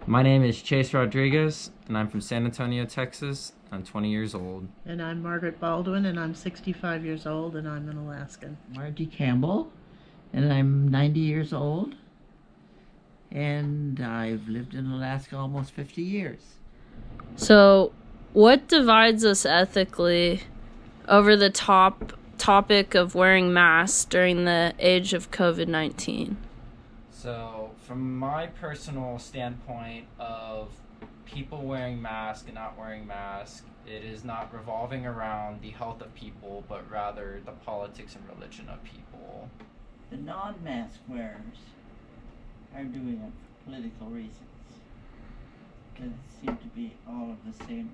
My name is Chase Rodriguez, and I'm from San Antonio, Texas. I'm 20 years old. And I'm Margaret Baldwin, and I'm 65 years old, and I'm an Alaskan. Margie Campbell, and I'm 90 years old, and I've lived in Alaska almost 50 years. So, what divides us ethically over the topic of wearing masks during the age of COVID-19? So, from my personal standpoint of people wearing masks and not wearing masks, it is not revolving around the health of people, but rather the politics and religion of people. The non-mask wearers are doing it for political reasons. Because it seemed to be all of the same.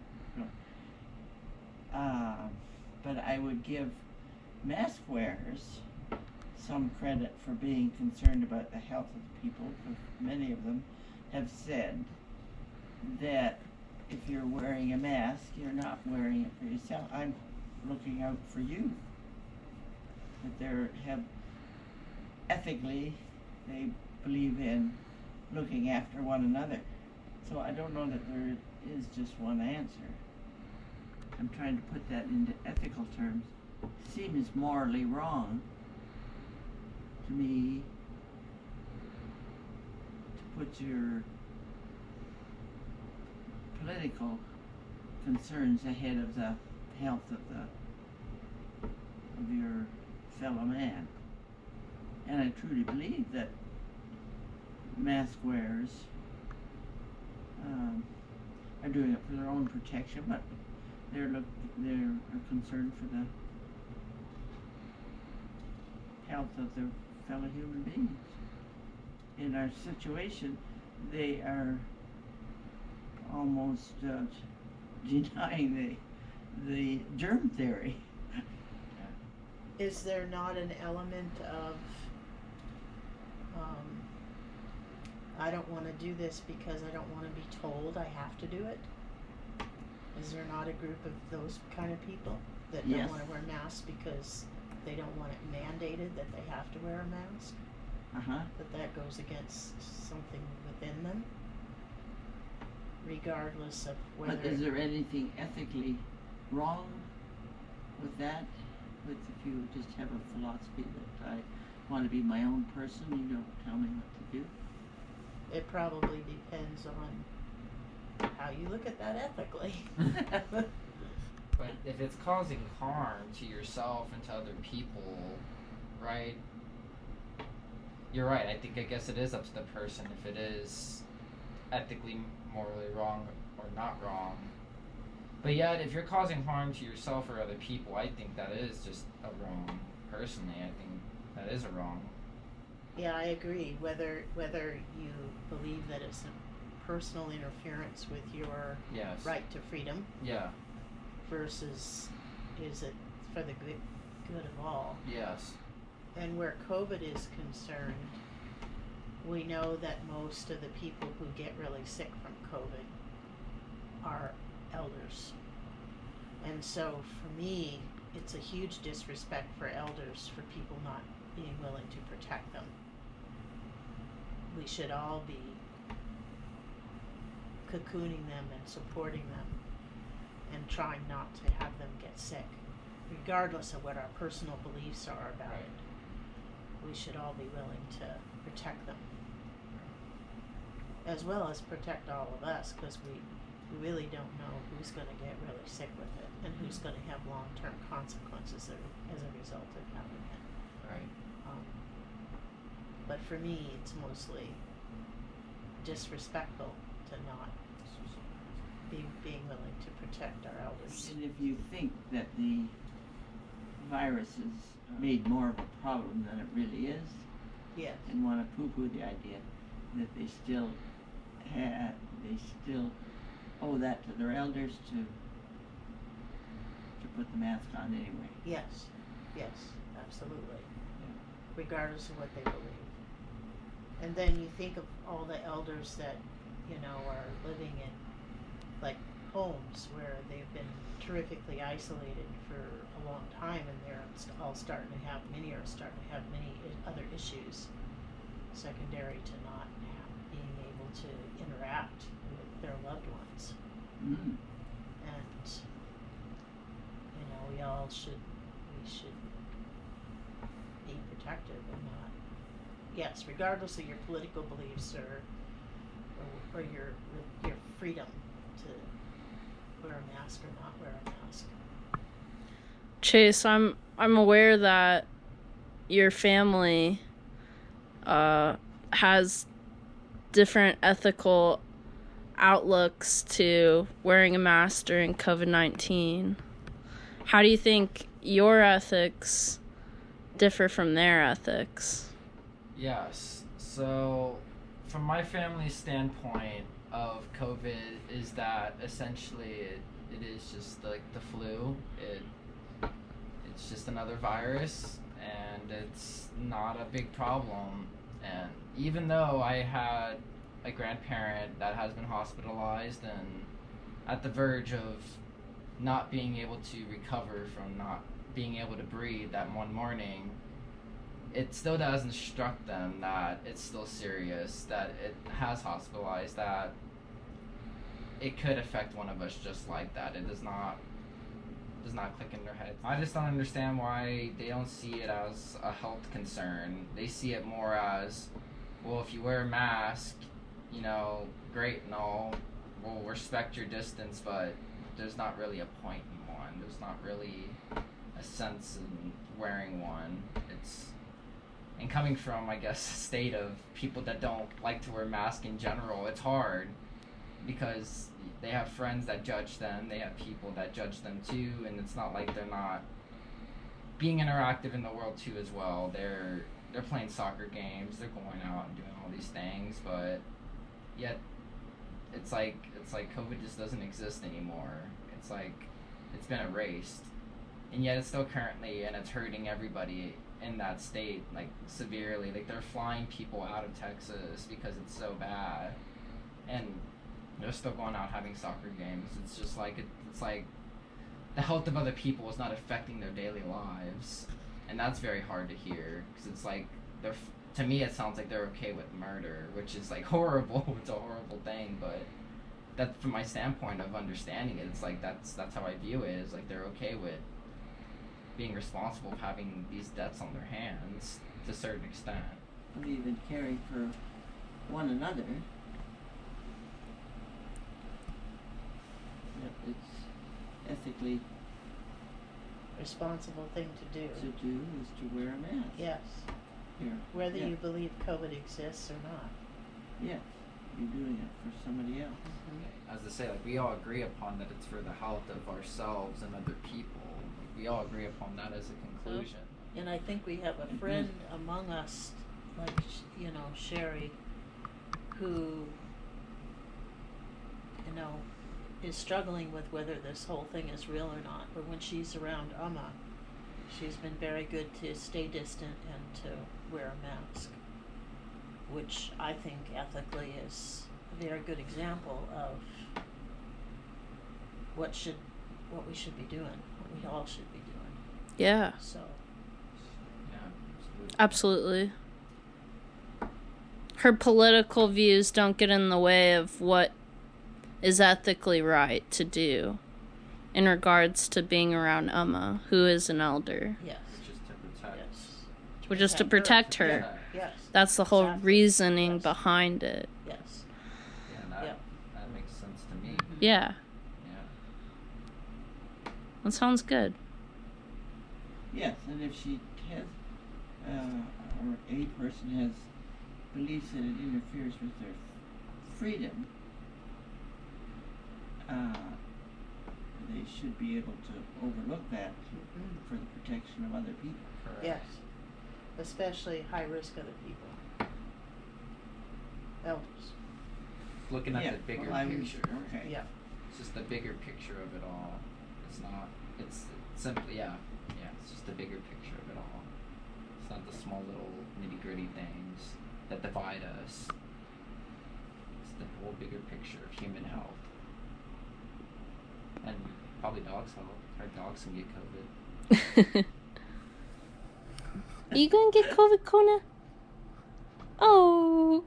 But I would give mask wearers some credit for being concerned about the health of the people, because many of them have said that if you're wearing a mask, you're not wearing it for yourself. I'm looking out for you. That there have ethically, they believe in looking after one another. So I don't know that there is just one answer. I'm trying to put that into ethical terms. It seems morally wrong to me to put your political concerns ahead of the health of your fellow man. And I truly believe that mask wearers are doing it for their own protection, but they're concerned for the health of their fellow human beings. In our situation, they are almost denying the germ theory. Is there not an element of, I don't want to do this because I don't want to be told I have to do it? Is there not a group of those kind of people that don't Yes. want to wear masks because they don't want it mandated that they have to wear a mask? Uh-huh. That goes against something within them, regardless of whether. But is there anything ethically wrong with that? With if you just have a philosophy that I want to be my own person, you don't tell me what to do? It probably depends on how you look at that ethically. But if it's causing harm to yourself and to other people, right? You're right. I guess it is up to the person if it is ethically, morally wrong or not wrong. But yet, if you're causing harm to yourself or other people, I think that is just a wrong. Personally, I think that is a wrong. Yeah, I agree. Whether you believe that it's a personal interference with your Yes. right to freedom Yeah. versus is it for the good of all. Yes. And where COVID is concerned, we know that most of the people who get really sick from COVID are elders. And so for me, it's a huge disrespect for elders for people not being willing to protect them. We should all be cocooning them and supporting them and trying not to have them get sick, regardless of what our personal beliefs are about Right. it. We should all be willing to protect them, as well as protect all of us, because we really don't know who's going to get really sick with it and who's going to have long-term consequences as a result of having it. Right. But for me, it's mostly disrespectful to not being willing to protect our elders. And if you think that the virus is made more of a problem than it really is, Yes. and want to poo-poo the idea that they still owe that to their elders to put the mask on anyway. Yes. Yes. Absolutely. Regardless of what they believe. And then you think of all the elders that, are living in, like, homes where they've been terrifically isolated for a long time, and they're all many are starting to have many other issues secondary to not being able to interact with their loved ones. Mm. And, you know, we should be protective and not, yes, regardless of your political beliefs or your freedom to wear a mask or not wear a mask. Chase, I'm aware that your family has different ethical outlooks to wearing a mask during COVID-19. How do you think your ethics differ from their ethics? Yes. So, from my family's standpoint of COVID, is that essentially it is just like the flu. It's just another virus, and it's not a big problem. And even though I had a grandparent that has been hospitalized and at the verge of not being able to recover from not being able to breathe that one morning, it still doesn't struck them that it's still serious, that it has hospitalized, that it could affect one of us just like that. It does not click in their head. I just don't understand why they don't see it as a health concern. They see it more as, well, if you wear a mask, you know, great and all, we'll respect your distance, but there's not really a point in one. There's not really a sense in wearing one. And coming from, I guess, a state of people that don't like to wear masks in general, it's hard because they have friends that judge them, they have people that judge them too, and it's not like they're not being interactive in the world too as well. They're playing soccer games, they're going out and doing all these things, but yet it's like COVID just doesn't exist anymore. It's like it's been erased, and yet it's still currently, and it's hurting everybody in that state, like severely. Like they're flying people out of Texas because it's so bad, and they're still going out having soccer games. It's just like it's like the health of other people is not affecting their daily lives, and that's very hard to hear because it's like to me it sounds like they're okay with murder, which is like horrible. It's a horrible thing, but that from my standpoint of understanding it, it's like that's how I view it. Is like they're okay with being responsible for having these deaths on their hands to a certain extent. Or even caring for one another. It's ethically Responsible thing to do. is to wear a mask. Yes. Here. Whether Yeah. you believe COVID exists or not. Yes. You're doing it for somebody else. As I say, like we all agree upon that it's for the health of ourselves and other people. Like, we all agree upon that as a conclusion. And I think we have a friend among us, like, you know, Sherry, who, you know, is struggling with whether this whole thing is real or not. But when she's around Amma, she's been very good to stay distant and to wear a mask, which I think ethically is a very good example of what we should be doing, what we all should be doing. Yeah, So, Yeah, absolutely. Her political views don't get in the way of what is ethically right to do in regards to being around Amma, who is an elder. yes, which is to protect. yes. Which is to protect her. Yeah. Yes, That's the whole Exactly. reasoning Yes. behind it. yes. Yeah, and that, Yep. that makes sense to me. Yeah, Yeah. that sounds good. Yes, and if she has, or a person has beliefs that it interferes with their freedom, they should be able to overlook that for the protection of other people. Correct. Yes, especially high-risk other people. Elders. Looking at Yeah, the bigger well, I would- picture. okay. Yeah. It's just the bigger picture of it all. It's not. It's simply yeah. It's just the bigger picture of it all. It's not the small little nitty gritty things that divide us. It's the whole bigger picture of human health. And probably dogs' health. Our dogs can get COVID. Are you gonna get COVID, Kona? Oh.